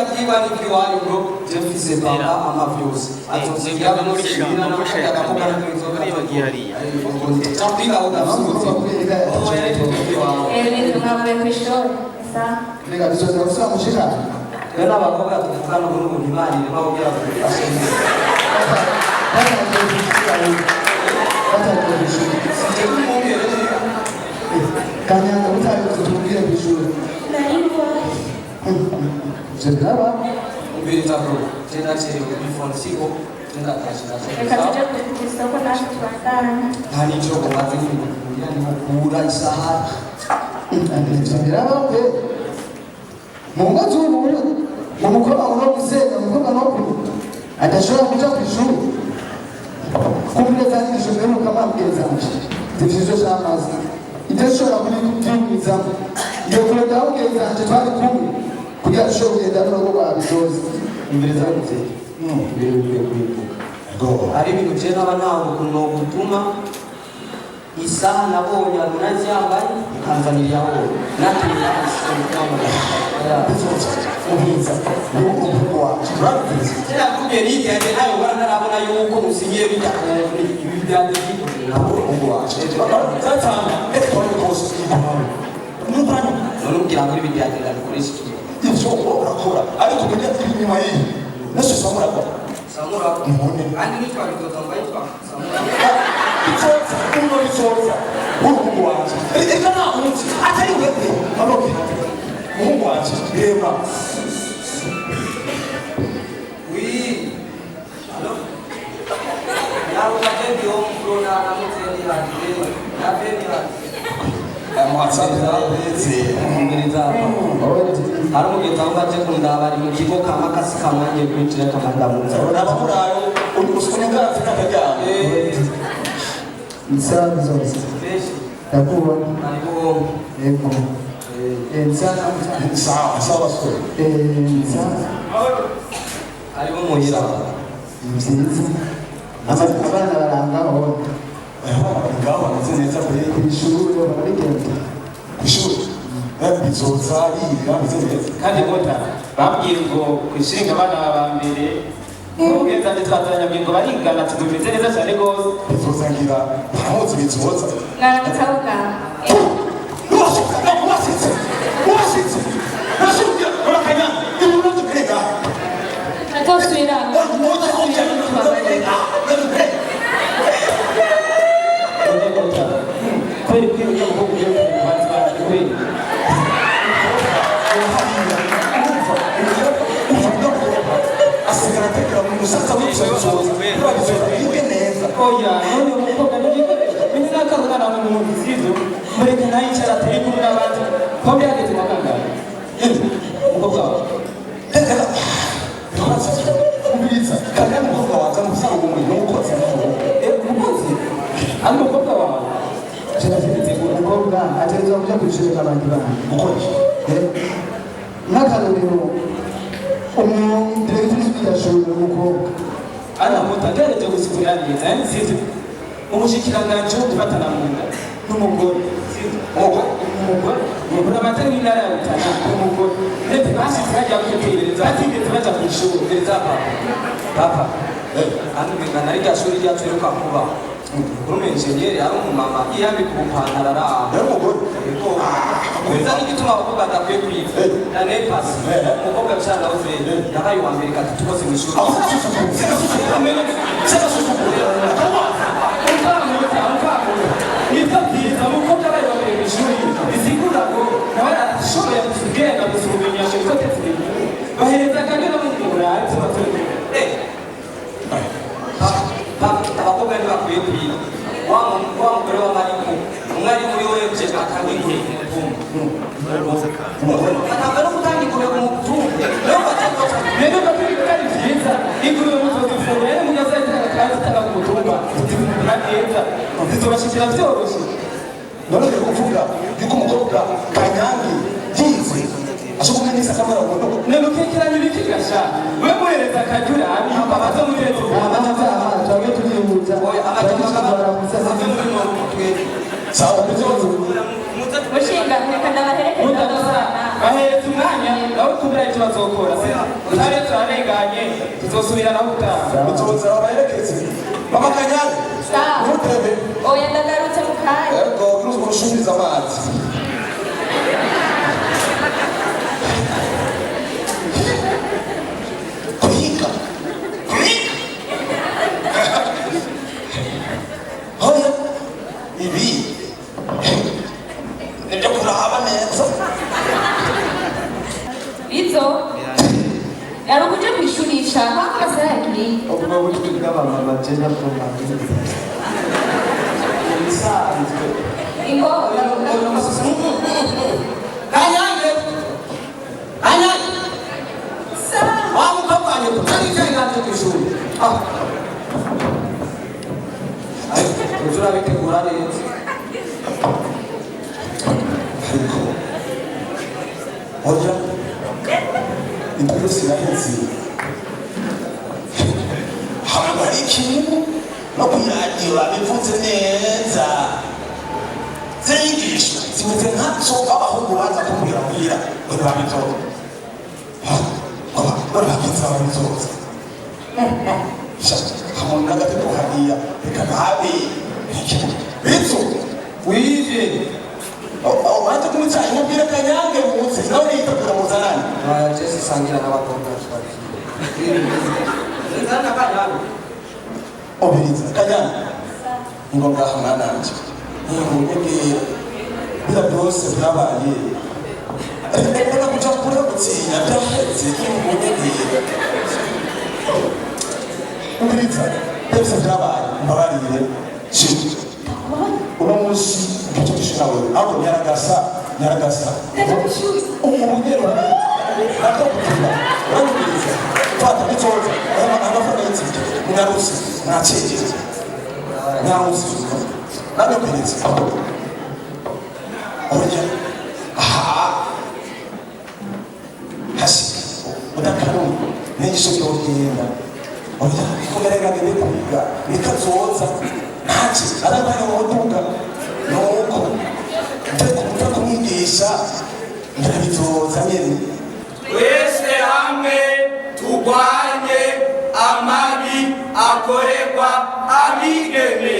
bijya kwibana ikiwanyu bro jefise papa amavyose atosigira muri shina no kushaka kokana n'inzoga y'abagihariya tapinga udafite ni tunawe kwishora sa rega bizoza gusa mushika kana abakobwa tuvugana n'ubu Imana irimo kugira ngo kanyanga utari kutubwira bishuri naiva zebaba ubiriza bro tena cheri before siko tena kashira reka tuje kwisoko naje twatana ntani cyo kubaza n'ibintu ni mukura isaha zebaba pe munga z'umuntu umukobwa no gusenya umukobwa no adashobora kuja kwishuri kumuleta n'ijoro no kamabweza tivyo cyamazi idashobora kubikubwiriza iyo kureka ubweza anje twari kumwe kugira dushobore kugenda no babizoze imbere za gute imbere kwibuka ari ibintu je n'abantu kuno gutuma isaha nabonye arunazi yambaye Tanzania ho natumira ubiza n'uko wacu urabizi tena kubye niki anje nayo barabona yuko musinye bijya ibijyanye nabo ubu wacu zatanga ekoni kose n'ubana n'ugira ngo ibijyanye n'abikoresha ivyo urakora ariko kujya inyuma yiyi nase samura mbone kandi nitwa bitotamba yitwa samura ifoza uno ifoza ubu wacu reka na umuntu atari wewe aroke ubu wacu reba oui alors yawo batebi o mfrona na muteli hadi na bebi hadi mwatsaza beze ngiriza hari umugeza ubaje kundaba ari mu kigo kama kasi kamanje kwinjira kamandamuza urabamurayo usukunya ngafika kajyana insana zose yakubona ariko yego insana sawa sore insana ariko muhira nziza abana barangaho ngaho nzi neza ku ishuri barigenda ku ishuri bizoza yiga nzi neza kandi bota babwiye ngo kwishinga abana ba mbere n'ubweza twatanya ngo barigana tugumeze neza cyane gose bizoza ngira ntamuzi bizoza ngana mutabuka wasitse nasubya urakanya ibintu tukrega atosubira kweli kweli kama huko ndio watu kweli asigara tekera mu musatsa w'icyozo bibe neza oya none umukobwa nigiko mimi nakarugana mu muntu zizo mureke nayicara tari kuri n'abandi ko byageze makanga umukobwa tekera ubiriza kandi umukobwa waza mu sanga umwe n'umukozi umukozi ari umukobwa wawe umukobwa ategerezwa kujya ku ishuri n'abandi bana ukoresha nk'akarorero umudirekitiri w'irashuri umukobwa anamutangaje gusikurira neza nzizo umushikiranganje wo gufatana mu nda n'umugore umugore amatari w'intara ya Rutana umugore ndetse bashyize bajya kwiperereza batigeze baja ku ishuri gereza papa kandi bingana ari rya shuri ryacu rero kuba kuri engineer ari umumama yambi ku pantara ara n'umugore kuza n'igituma abakobwa badakwiye kwiga na nepas umukobwa bishana nawe yabaye uwa mbere gatatu bose mu ishuri nibabwiriza umukobwa abaye wa mbere mu ishuri bisigura ngo nawe arashoboye kugenda gusoma ibimenyesho bitotetse ibintu bahereza akagera mu murari tubaturage abakobwa ntibakwiye kwiga wa mugore w'amariku umwari muri weje atanga inkuru atanga no gutanga inkuru mu mutumba rero bakwiye ari byiza ingurube mutozifungura rero mugazahita akazi itanga ku mutumba zifungura neza zizobashikira byoroshye none rero kuvuga yuko umukobwa kanyange yize ashobora neza akamara ngo none ukekeranya ibiki gasha we muhereza akajura abiyumva baza muri leta twabwe tuyihuza sawa mushinga reka ndabaherekeza abana bahereza umwanya nawe kubera icyo bazokora utari turarenganye tuzosubira naho utaha uzoza babaherekeze mama Kanyange ntutebe oya ndagarutse mu kanya yego urushumiriza amazi kuhiga hoya ibi nibyo kurahaba neza izo yari ukuje kwishurisha mpaka amasaha yagiye ubwo buryo bw'abamama genda program bisanzwe ingo Kanyange Kanyange sawa wamukabanye kutari cyangwa kwishuri ujura bitegura neza ariko hoya inkuru sinaheze haba hari ikintu no kwiradiyo babivuze neza zirigishwa zimeze nkazo abahungu baza kumbwira muhira ngo ntibabitoza barabakinza babizoza hamwe n'agateko hariya reka ntabe bityo wije waje kumutsa imubwira Kanyange munsi nawe yitegura muzanani Jesse sangira n'abakobwa twari nzana Kanyange obiriza Kanyange ngo ngaha mwananje nkubwira bila byose byabaye reka kuja kure gutsinya byaheze nkubwira obiriza byose byabaye mbabarire shit uno munsi icyo gishinawe abo nyaragasa umugero nakabutira urabiriza fata bitoza amafaranga y'inzira mwarusi nakegeze nyarusi nabyoperetse oya hasi udakaru n'ingisho byogenda oya kugaragara n'ikuga bikazoza ntaki arabana woduga nuko ndekuja kumwigisha ndabizoza nyene twese hamwe turwanye amabi akorerwa abigeme